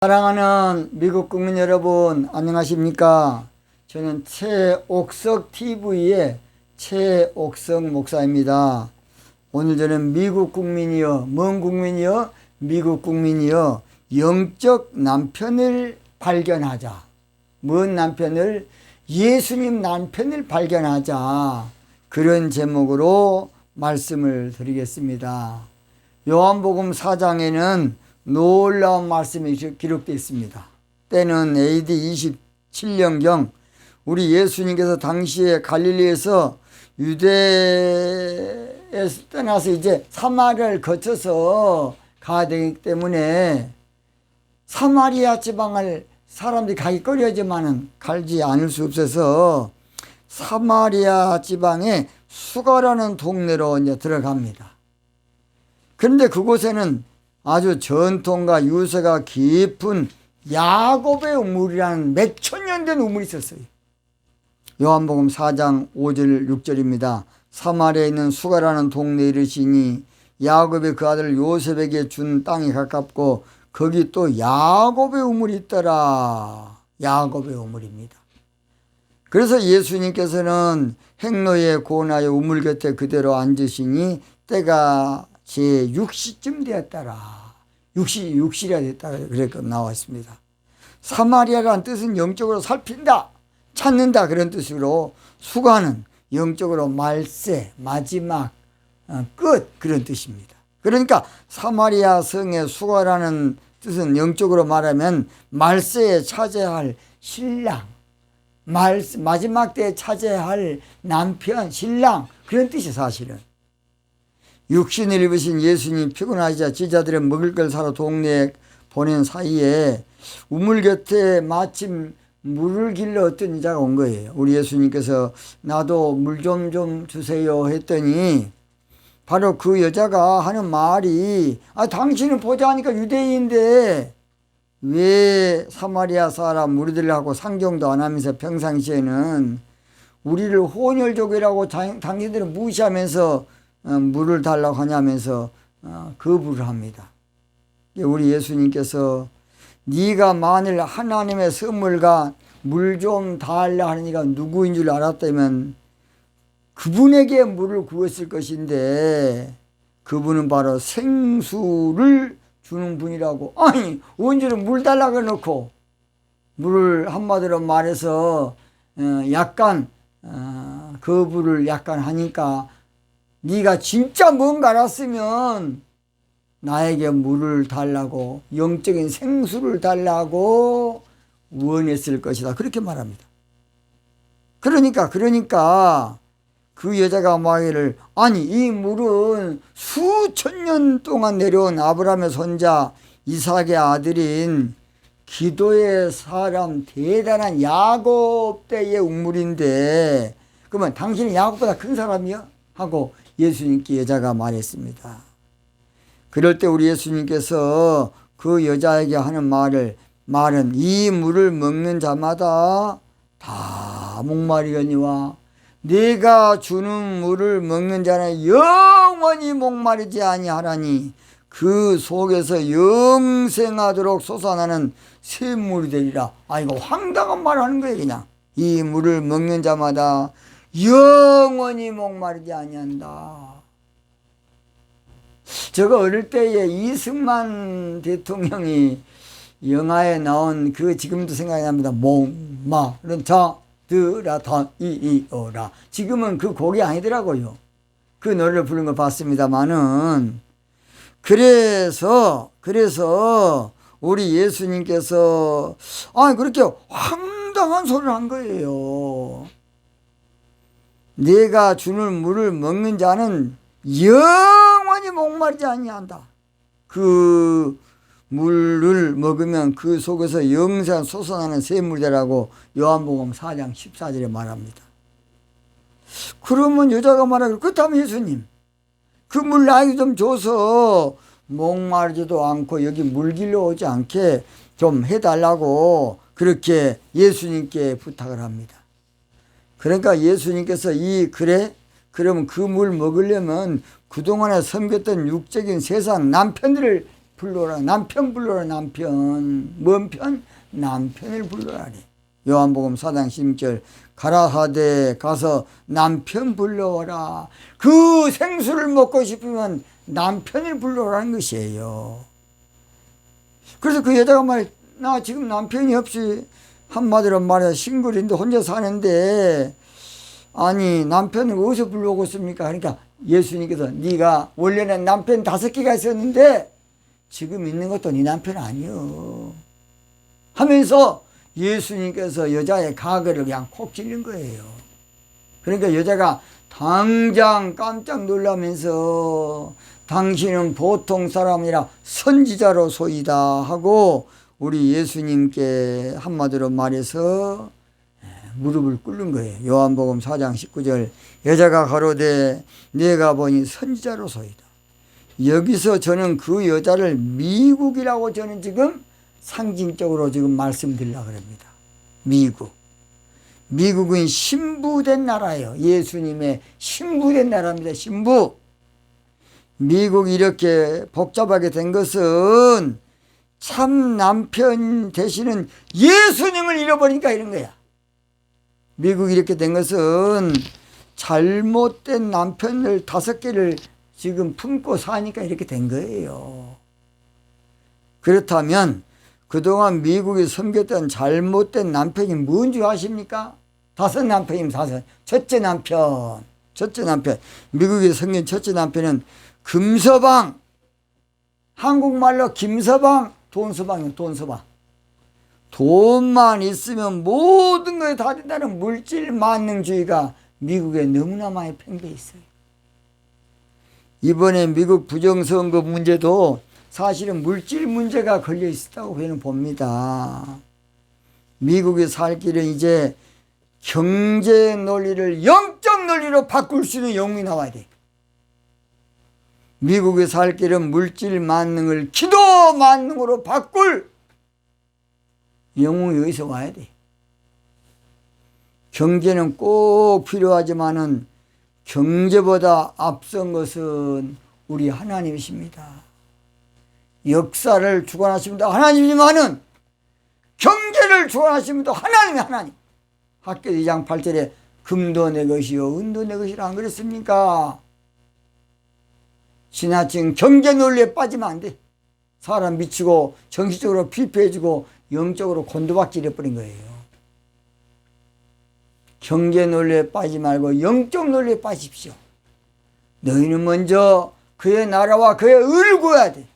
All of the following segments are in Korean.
사랑하는 미국 국민 여러분, 안녕하십니까? 저는 최옥석 TV의 최옥석 목사입니다. 오늘 저는 미국 국민이여, 먼 국민이여, 미국 국민이여, 영적 남편을 발견하자. 먼 남편을, 예수님 남편을 발견하자. 그런 제목으로 말씀을 드리겠습니다. 요한복음 4장에는 놀라운 말씀이 기록되어 있습니다. 때는 AD 27년경 우리 예수님께서 당시에 갈릴리에서 유대에서 떠나서 이제 사마리아를 거쳐서 가야 되기 때문에 사마리아 지방을 사람들이 가기 꺼려지만은 가지 않을 수 없어서 사마리아 지방의 수가라는 동네로 이제 들어갑니다. 그런데 그곳에는 아주 전통과 유서가 깊은 야곱의 우물이라는 몇천 년 된 우물이 있었어요. 요한복음 4장 5절 6절입니다. 사마리아에 있는 수가라는 동네에 이르시니 야곱이 그 아들 요셉에게 준 땅이 가깝고 거기 또 야곱의 우물이 있더라. 야곱의 우물입니다. 그래서 예수님께서는 행로에 고나여 우물 곁에 그대로 앉으시니 때가 제6시쯤 되었더라. 6시라 됐다. 그렇게 나와 있습니다. 사마리아라는 뜻은 영적으로 살핀다, 찾는다 그런 뜻으로 수가는 영적으로 말세, 마지막, 끝 그런 뜻입니다. 그러니까 사마리아 성의 수가라는 뜻은 영적으로 말하면 말세에 차지해야 할 신랑, 마지막 때에 차지해야 할 남편, 신랑 그런 뜻이 사실은. 육신을 입으신 예수님 피곤하시자 제자들은 먹을 걸 사러 동네에 보낸 사이에 우물 곁에 마침 물을 길러 어떤 여자가 온 거예요. 우리 예수님께서 나도 물 좀 주세요 했더니 바로 그 여자가 하는 말이 당신은 보자 하니까 유대인인데 왜 사마리아 사람 무리들하고 상종도 안 하면서 평상시에는 우리를 혼혈족이라고 당신들은 무시하면서 물을 달라고 하냐면서 거부를 합니다. 우리 예수님께서 네가 만일 하나님의 선물과 물 좀 달라 하니까 누구인 줄 알았다면 그분에게 물을 구했을 것인데 그분은 바로 생수를 주는 분이라고. 아니 언제는 물 달라고 해놓고 물을 한마디로 말해서 약간 거부를 약간 하니까 네가 진짜 뭔가 알았으면 나에게 물을 달라고, 영적인 생수를 달라고 원했을 것이다. 그렇게 말합니다. 그러니까 그 여자가 말하기를 아니 이 물은 수천 년 동안 내려온 아브라함의 손자 이삭의 아들인 기도의 사람 대단한 야곱 때의 우물인데 그러면 당신은 야곱보다 큰 사람이야? 하고 예수님께 여자가 말했습니다. 그럴 때 우리 예수님께서 그 여자에게 하는 말은 이 물을 먹는 자마다 다 목마르거니와 네가 주는 물을 먹는 자는 영원히 목마르지 아니하라니 그 속에서 영생하도록 솟아나는 샘물이 되리라. 이거 황당한 말을 하는 거예요. 그냥 이 물을 먹는 자마다 영원히 목마르지 아니한다. 제가 어릴 때에 이승만 대통령이 영화에 나온 그 지금도 생각이 납니다. 목마른 자들아 다 이이어라. 지금은 그 곡이 아니더라고요. 그 노래를 부른 걸 봤습니다만은 그래서 우리 예수님께서 그렇게 황당한 소리를 한 거예요. 네가 주는 물을 먹는 자는 영원히 목마르지 아니한다. 그 물을 먹으면 그 속에서 영생 솟아나는 샘물이라고 요한복음 4장 14절에 말합니다. 그러면 여자가 말하기를 그렇다면 예수님 그 물 나에게 좀 줘서 목마르지도 않고 여기 물 길러 오지 않게 좀 해달라고 그렇게 예수님께 부탁을 합니다. 그러니까 예수님께서 그러면 그 물 먹으려면 그동안에 섬겼던 육적인 세상 남편들을 불러라. 남편 불러라. 남편. 뭔 편? 남편을 불러라래. 요한복음 4장 16절 가라 하되 가서 남편 불러와라. 그 생수를 먹고 싶으면 남편을 불러라는 것이에요. 그래서 그 여자가 말, 나 지금 남편이 없이, 한마디로 말해서 싱글인데 혼자 사는데, 아니 남편을 어디서 불러오겠습니까? 그러니까 예수님께서 네가 원래는 남편 5개가 있었는데 지금 있는 것도 네 남편 아니요 하면서 예수님께서 여자의 가거를 그냥 콕 찔린 거예요. 그러니까 여자가 당장 깜짝 놀라면서 당신은 보통 사람이 아니라 선지자로소이다 하고 우리 예수님께 한마디로 말해서 무릎을 꿇는 거예요. 요한복음 4장 19절 여자가 가로되 내가 보니 선지자로소이다. 여기서 저는 그 여자를 미국이라고 저는 지금 상징적으로 지금 말씀드리려고 합니다. 미국은 신부된 나라예요. 예수님의 신부된 나라입니다. 신부. 미국이 이렇게 복잡하게 된 것은 참 남편 되시는 예수님을 잃어버리니까 이런 거야. 미국이 이렇게 된 것은 잘못된 남편을 5개를 지금 품고 사니까 이렇게 된 거예요. 그렇다면 그동안 미국이 섬겼던 잘못된 남편이 뭔 줄 아십니까? 5 남편이면 5. 첫째 남편. 미국이 섬긴 첫째 남편은 금서방. 한국말로 김서방, 돈서방이에요. 돈서방. 돈만 있으면 모든 것이 다 된다는 물질 만능주의가 미국에 너무나 많이 팽배해 있어요. 이번에 미국 부정선거 문제도 사실은 물질 문제가 걸려 있었다고 저는 봅니다. 미국에 살 길은 이제 경제 논리를 영적 논리로 바꿀 수 있는 영웅이 나와야 돼. 미국에 살 길은 물질 만능을 기도 만능으로 바꿀 영웅이 어디서 와야 돼. 경제는 꼭 필요하지만은 경제보다 앞선 것은 우리 하나님이십니다. 역사를 주관하십니다. 하나님이지만은 경제를 주관하십니다. 하나님. 학교 2장 8절에 금도 내 것이요 은도 내 것이라 안 그랬습니까? 지나친 경제 논리에 빠지면 안 돼. 사람 미치고 정신적으로 피폐해지고 영적으로 곤두박질 해버린 거예요. 경제 논리에 빠지지 말고 영적 논리에 빠지십시오. 너희는 먼저 그의 나라와 그의 의를 구해야 돼.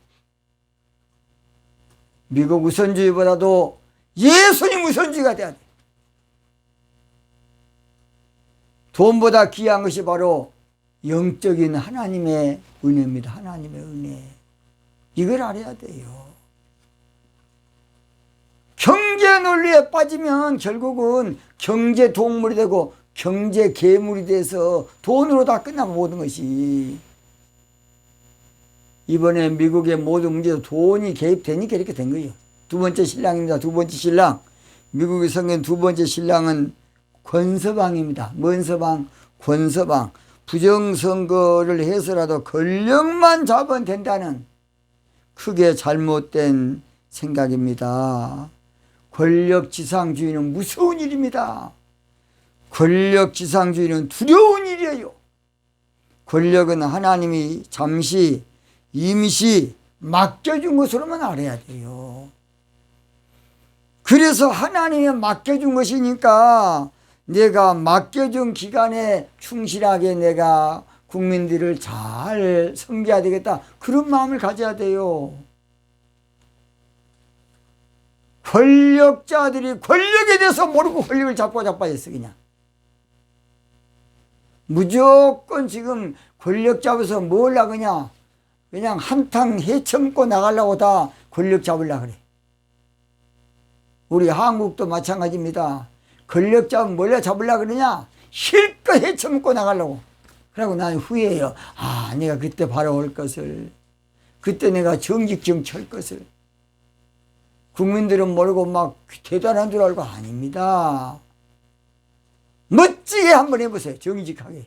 미국 우선주의보다도 예수님 우선주의가 돼야 돼. 돈보다 귀한 것이 바로 영적인 하나님의 은혜입니다. 하나님의 은혜. 이걸 알아야 돼요. 경제 논리에 빠지면 결국은 경제 동물이 되고 경제 괴물이 돼서 돈으로 다 끝나고 모든 것이. 이번에 미국의 모든 문제도 돈이 개입되니까 이렇게 된 거예요. 2번째 신랑입니다. 2번째 신랑. 미국의 성경 2번째 신랑은 권서방입니다. 뭔 서방? 권서방. 부정선거를 해서라도 권력만 잡으면 된다는 크게 잘못된 생각입니다. 권력지상주의는 무서운 일입니다. 권력지상주의는 두려운 일이에요. 권력은 하나님이 잠시 임시 맡겨준 것으로만 알아야 돼요. 그래서 하나님이 맡겨준 것이니까 내가 맡겨준 기간에 충실하게 내가 국민들을 잘 섬겨야 되겠다. 그런 마음을 가져야 돼요. 권력자들이 권력에 대해서 모르고 권력을 잡고 자빠졌어. 무조건 지금 권력 잡아서 뭘 하느냐. 그냥 한탕 헤쳐먹고 나가려고 다 권력 잡으려고 그래. 우리 한국도 마찬가지입니다. 권력 잡으면 뭘 잡으려고 그러냐. 실컷 헤쳐먹고 나가려고. 그러고 난 후회해요. 아, 내가 그때 바로 올 것을. 그때 내가 정직 정치할 것을. 국민들은 모르고 막 대단한 줄 알고 아닙니다. 멋지게 한번 해보세요. 정직하게.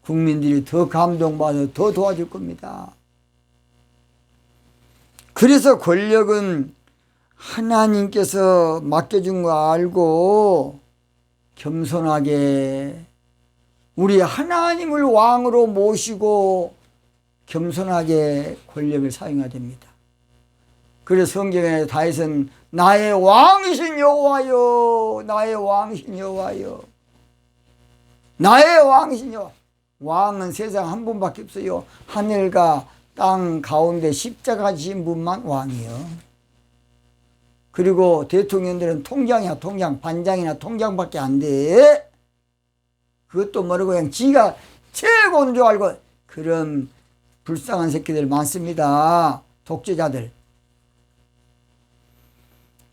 국민들이 더 감동받아 더 도와줄 겁니다. 그래서 권력은 하나님께서 맡겨준 거 알고 겸손하게 우리 하나님을 왕으로 모시고 겸손하게 권력을 사용해야 됩니다. 그래서 성경에 다윗은 나의 왕이신 여호와여, 나의 왕이신 여호와여, 나의 왕이신 여호와. 왕은 세상 한 분밖에 없어요. 하늘과 땅 가운데 십자가 지신 분만 왕이요. 그리고 대통령들은 통장이야 통장, 반장이나 통장밖에 안 돼. 그것도 모르고 그냥 지가 최고인 줄 알고 그런 불쌍한 새끼들 많습니다. 독재자들.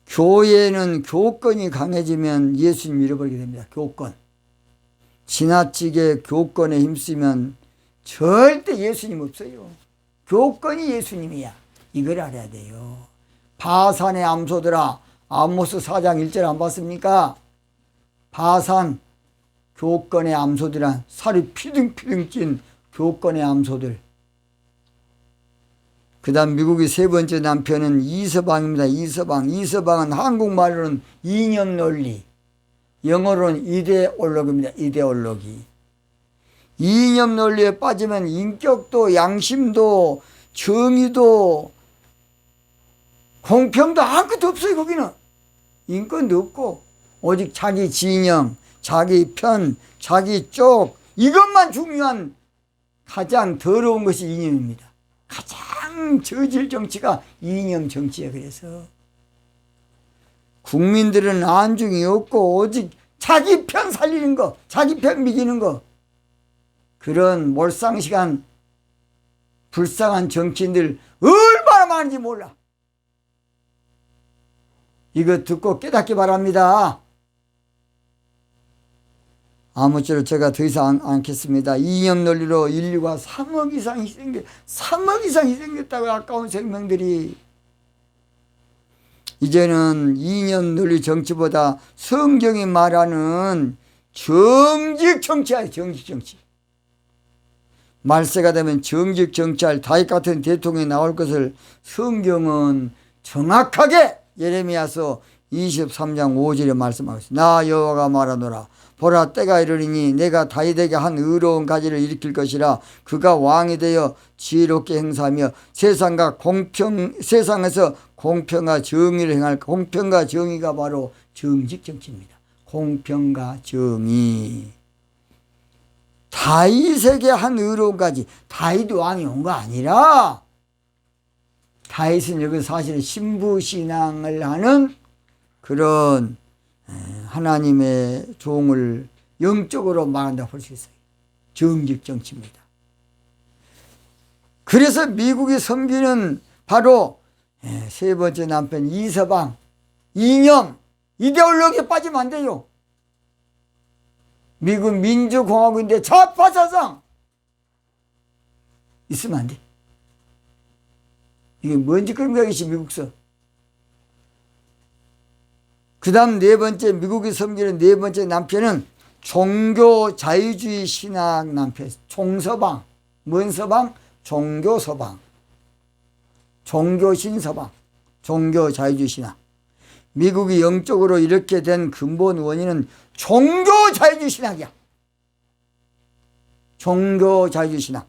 교회는 교권이 강해지면 예수님 잃어버리게 됩니다. 교권. 지나치게 교권에 힘쓰면 절대 예수님 없어요. 교권이 예수님이야. 이걸 알아야 돼요. 바산의 암소들아, 아모스 4장 1절 안 봤습니까? 바산 교권의 암소들아, 살이 피둥피둥 찐 교권의 암소들. 그 다음 미국의 세 번째 남편은 이서방입니다. 이서방은 한국말로는 이념 논리, 영어로는 이데올로기입니다. 이데올로기. 이념 논리에 빠지면 인격도 양심도 정의도 공평도 아무것도 없어요. 거기는 인권도 없고 오직 자기 진영, 자기 편, 자기 쪽 이것만 중요한 가장 더러운 것이 이념입니다. 가장 저질 정치가 이념 정치예요. 그래서 국민들은 안중이 없고 오직 자기 편 살리는 거, 자기 편 미기는 거, 그런 몰상식한 불쌍한 정치인들 얼마나 많은지 몰라. 이거 듣고 깨닫기 바랍니다. 아무쪼록 제가 더 이상 않겠습니다. 이념 논리로 인류가 3억 이상 희생됐다고 아까운 생명들이. 이제는 이념 논리 정치보다 성경이 말하는 정직 정치야. 정직 정치. 말세가 되면 정직 정치할 다윗 같은 대통령이 나올 것을 성경은 정확하게 예레미야서 23장 5절에 말씀하고 있습니다. 나 여호와가 말하노라. 보라, 때가 이르리니 내가 다윗에게 한 의로운 가지를 일으킬 것이라. 그가 왕이 되어 지혜롭게 행사하며 세상에서 공평과 정의를 행할. 공평과 정의가 바로 정직 정치입니다. 공평과 정의. 다윗에게 한 의로운 가지. 다윗 왕이 온 거 아니라 다윗은 여기 사실 신부신앙을 하는 그런 하나님의 종을 영적으로 말한다고 볼 수 있어요. 정직 정치입니다. 그래서 미국이 섬기는 바로 세 번째 남편 이서방, 이념, 이데올로기에 빠지면 안 돼요. 미국 민주공화국인데 좌파 사상 있으면 안 돼. 이게 뭔 짓거리인가 이것이 미국서. 그 다음 네 번째, 미국이 섬기는 네 번째 남편은 종교 자유주의 신학 남편. 종서방. 뭔 서방? 종교 서방. 종교신 서방. 종교 자유주의 신학. 미국이 영적으로 이렇게 된 근본 원인은 종교 자유주의 신학이야. 종교 자유주의 신학.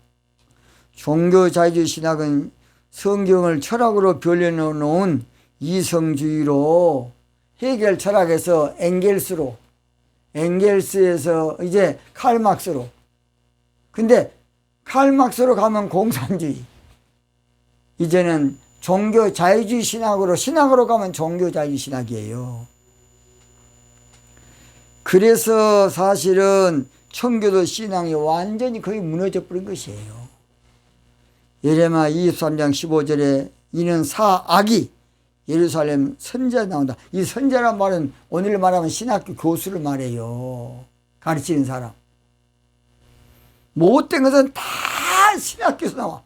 종교 자유주의 신학은 성경을 철학으로 변해놓은 이성주의로 해결 철학에서 엥겔스에서 이제 칼막스로. 근데 칼막스로 가면 공산주의. 이제는 종교 자유주의 신학으로 가면 종교 자유주의 신학이에요. 그래서 사실은 청교도 신앙이 완전히 거의 무너져 버린 것이에요. 예레미야 23장 15절에 이는 사악이 예루살렘 선지자 나온다. 이 선지자란 말은 오늘 말하면 신학교 교수를 말해요. 가르치는 사람. 못된 것은 다 신학교에서 나와.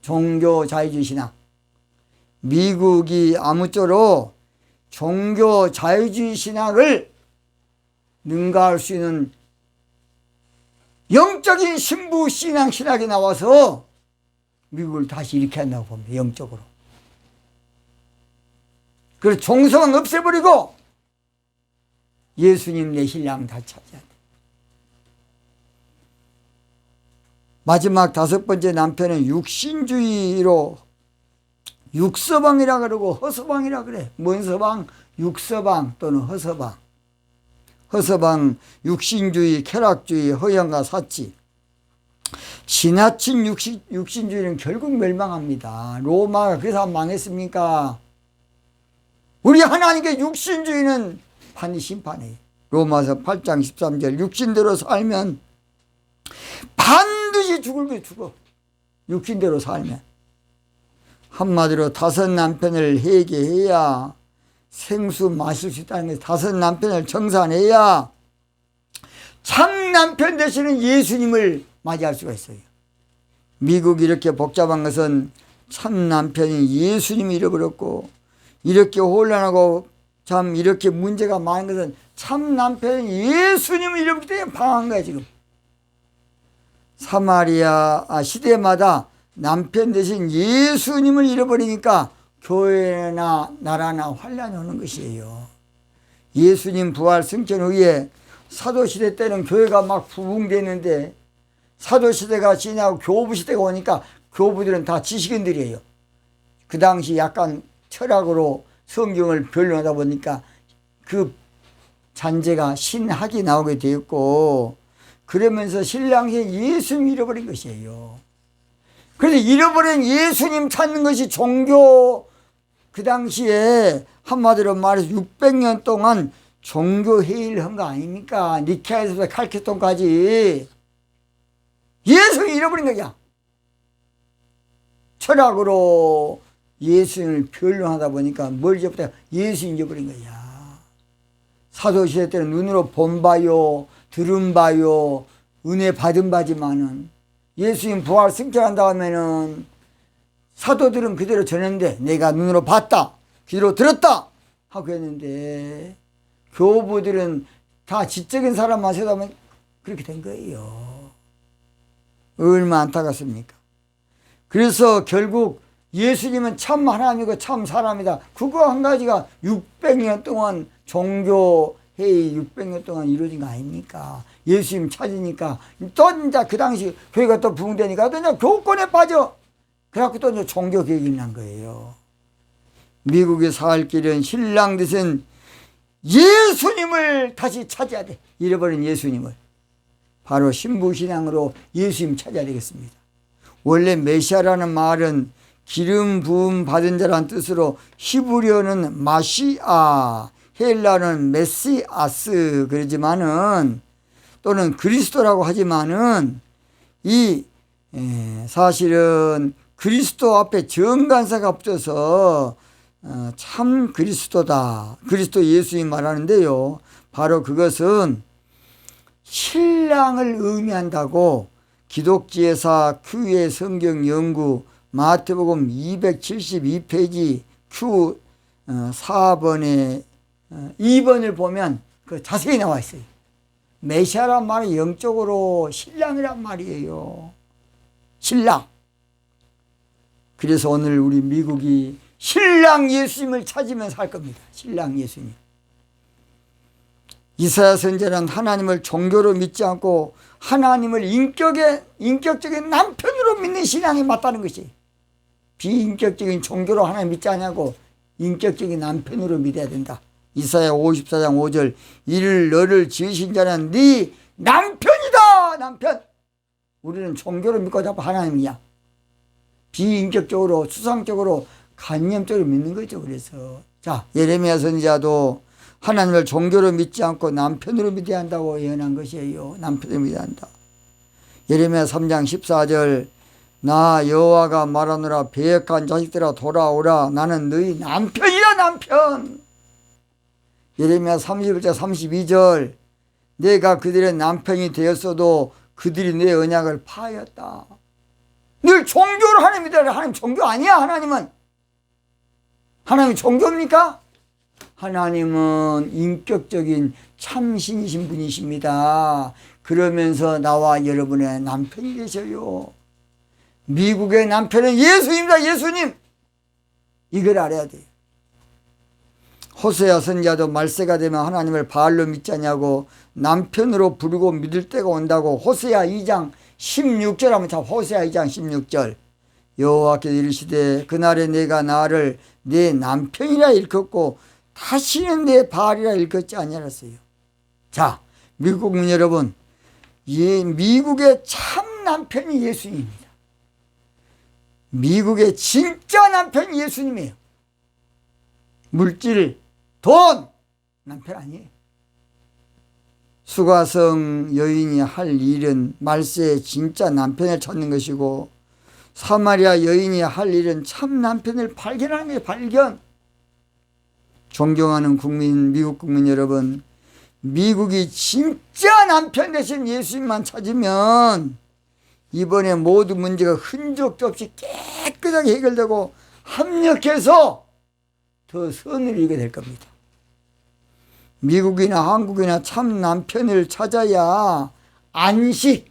종교 자유주의 신학. 미국이 아무쪼록 종교 자유주의 신학을 능가할 수 있는 영적인 신부 신앙 신학이 나와서 미국을 다시 일으켜야 한다고 봅니다. 영적으로. 그리고 종소망 없애버리고 예수님 내 신랑 다 찾아야 돼. 마지막 다섯 번째 남편은 육신주의로 육서방이라 그러고 허서방이라 그래. 뭔 서방? 육서방 또는 허서방. 허서방, 육신주의, 쾌락주의, 허영과 사치. 지나친 육신주의는 결국 멸망합니다. 로마가 그래서 망했습니까? 우리 하나님께 육신주의는 반드시 심판해요. 로마서 8장 13절 육신대로 살면 반드시 죽을 게 죽어. 육신대로 살면. 한마디로 다섯 남편을 회개해야 생수 마실 수 있다는 것이, 다섯 남편을 청산해야 참 남편 되시는 예수님을 맞이할 수가 있어요. 미국이 이렇게 복잡한 것은 참 남편이 예수님을 잃어버렸고, 이렇게 혼란하고 참 이렇게 문제가 많은 것은 참 남편이 예수님을 잃어버리기 때문에 방한 거야 지금. 사마리아 시대마다 남편 대신 예수님을 잃어버리니까 교회나 나라나 환란이 오는 것이에요. 예수님 부활 승천 후에 사도시대 때는 교회가 막 부흥되는데, 사도시대가 지나고 교부시대가 오니까 교부들은 다 지식인들이에요. 그 당시 약간 철학으로 성경을 변론하다 보니까 그 잔재가 신학이 나오게 되었고, 그러면서 신랑이 예수님 잃어버린 것이에요. 그래서 잃어버린 예수님 찾는 것이 종교, 그 당시에 한마디로 말해서 600년 동안 종교 회의를 한 거 아닙니까? 니케아에서부터 칼케톤까지 예수님 잃어버린 거야. 철학으로 예수님을 변론하다 보니까 뭘 잊어버려? 예수님 잊어버린 거야. 사도시대 때는 눈으로 본 바요, 들은 바요, 은혜 받은 바지만은 예수님 부활 승천한 다음에는 사도들은 그대로 전했는데, 내가 눈으로 봤다, 귀로 들었다 하고 했는데, 교부들은 다 지적인 사람만 세다면 그렇게 된 거예요. 얼마나 안타깝습니까? 그래서 결국 예수님은 참 하나님이고 참 사람이다. 그거 한 가지가 600년 동안 종교 회의 600년 동안 이루어진 거 아닙니까? 예수님 찾으니까 또 이제 그 당시 교회가 또 부흥되니까 또 이제 교권에 빠져. 그래갖고 또 이제 종교 개혁이 난 거예요. 미국에 살 길은 신랑 되신 예수님을 다시 찾아야 돼. 잃어버린 예수님을. 바로 신부신앙으로 예수님 찾아야 되겠습니다. 원래 메시아라는 말은 기름 부음 받은 자라는 뜻으로 히브리어는 마시아, 헬라는 메시아스 그러지만은, 또는 그리스도라고 하지만은, 이 사실은 그리스도 앞에 정관사가 붙어서 참 그리스도다, 그리스도 예수님 말하는데요, 바로 그것은 신랑을 의미한다고 기독지혜사 큐의 성경 연구 마태복음 272페이지 Q 4번에 2번을 보면 그 자세히 나와 있어요. 메시아란 말은 영적으로 신랑이란 말이에요. 신랑. 그래서 오늘 우리 미국이 신랑 예수님을 찾으면 살 겁니다. 신랑 예수님. 이사야 선지자는 하나님을 종교로 믿지 않고 하나님을 인격적인 남편으로 믿는 신앙이 맞다는 것이, 비인격적인 종교로 하나님 믿지 않냐고 인격적인 남편으로 믿어야 된다. 이사야 54장 5절 이를 너를 지으신 자는 네 남편이다. 남편. 우리는 종교로 믿고 자꾸 하나님이야. 비인격적으로 추상적으로 관념적으로 믿는 거죠. 그래서 자, 예레미야 선지자도 하나님을 종교로 믿지 않고 남편으로 믿어야 한다고 예언한 것이에요. 남편으로 믿어야 한다. 예레미야 3장 14절 나 여호와가 말하노라 배역한 자식들아 돌아오라 나는 너희 남편이라. 남편. 예레미야 31장 32절 내가 그들의 남편이 되었어도 그들이 내 언약을 파하였다. 늘 종교로 하나님 믿어라. 하나님 종교 아니야. 하나님이 종교입니까? 하나님은 인격적인 참신이신 분이십니다. 그러면서 나와 여러분의 남편이 되셔요. 미국의 남편은 예수님이다. 예수님. 이걸 알아야 돼요. 호세아 선지자도 말세가 되면 하나님을 바알로 믿지 않냐고 남편으로 부르고 믿을 때가 온다고 호세아 2장 16절 하면 참 호세아 2장 16절 여호와께서 이르시되 그날에 내가 나를 내 남편이라 일컫고 다시는 내 바알이라 일컫지 아니하였어요. 자, 미국 국민 여러분, 미국의 참 남편이 예수님입니다. 미국의 진짜 남편이 예수님이에요. 물질, 돈 남편 아니에요. 수가성 여인이 할 일은 말세에 진짜 남편을 찾는 것이고 사마리아 여인이 할 일은 참 남편을 발견하는 거예요. 발견. 존경하는 국민, 미국 국민 여러분, 미국이 진짜 남편 대신 예수님만 찾으면 이번에 모든 문제가 흔적도 없이 깨끗하게 해결되고 합력해서 더 선을 이루게 될 겁니다. 미국이나 한국이나 참 남편을 찾아야 안식이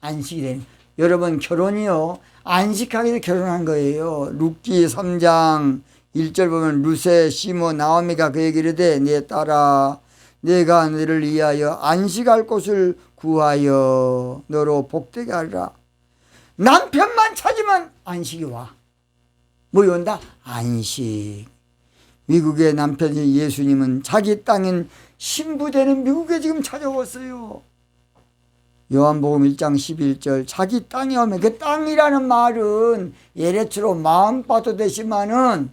되는. 여러분, 결혼이요, 안식하기 위해서 결혼한 거예요. 룻기 3장 1절 보면 룻의 시모 나오미가 그에게 이르되 내 딸아 내가 너를 위하여 안식할 곳을 구하여 너로 복되게 하리라. 남편만 찾으면 안식이 와. 뭐이 온다? 안식. 미국의 남편이 예수님은 자기 땅인 신부되는 미국에 지금 찾아왔어요. 요한복음 1장 11절 자기 땅에 오면, 그 땅이라는 말은 예레츠로 마음바도 되지만은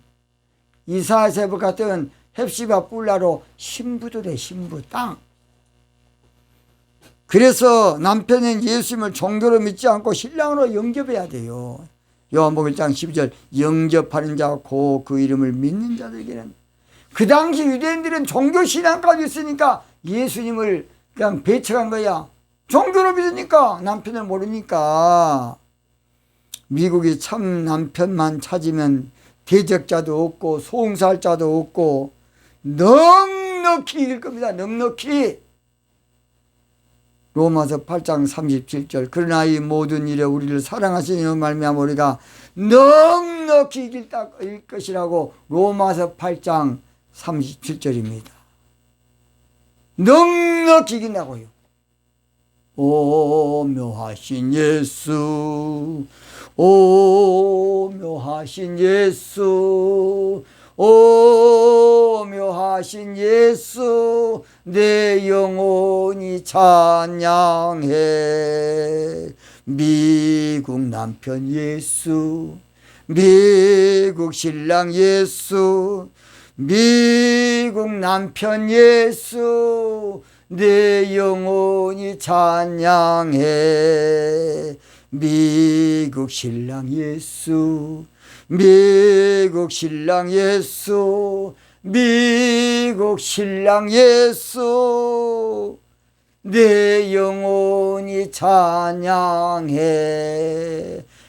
이사야서부 같은 헵시바 뿔라로 신부도 돼. 신부 땅. 그래서 남편은 예수님을 종교로 믿지 않고 신랑으로 영접해야 돼요. 요한복음 1장 12절 영접하는 자 고 그 이름을 믿는 자들에게는. 그 당시 유대인들은 종교신앙까지 있으니까 예수님을 그냥 배척한 거야. 종교로 믿으니까, 남편을 모르니까. 미국이 참 남편만 찾으면 대적자도 없고 송사할 자도 없고 넉넉히 이길 겁니다. 넉넉히. 로마서 8장 37절 그러나 이 모든 일에 우리를 사랑하시는 말미암아 우리가 넉넉히 이길 것이라고 로마서 8장 37절입니다. 넉넉히 이긴다고요. 오 묘하신 예수, 오 묘하신 예수, 오 묘하신 예수, 내 영혼이 찬양해. 미국 남편 예수, 미국 신랑 예수, 미국 남편 예수, 내 영혼이 찬양해. 미국 신랑 예수, 미국 신랑 예수, 미국 신랑 예수, 내 영혼이 찬양해.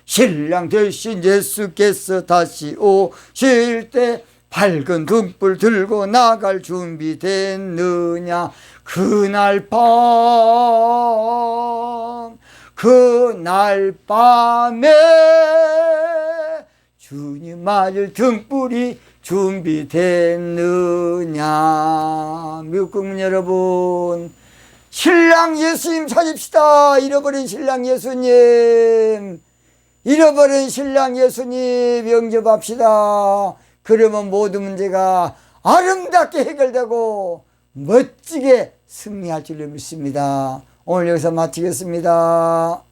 신랑 되신 예수께서 다시 오실 때 밝은 등불 들고 나갈 준비 됐느냐. 그날 밤에 주님 맞을 등불이 준비됐느냐. 미국 국민 여러분, 신랑 예수님 찾읍시다. 잃어버린 신랑 예수님, 잃어버린 신랑 예수님 영접합시다. 그러면 모든 문제가 아름답게 해결되고 멋지게 승리할 줄로 믿습니다. 오늘 여기서 마치겠습니다.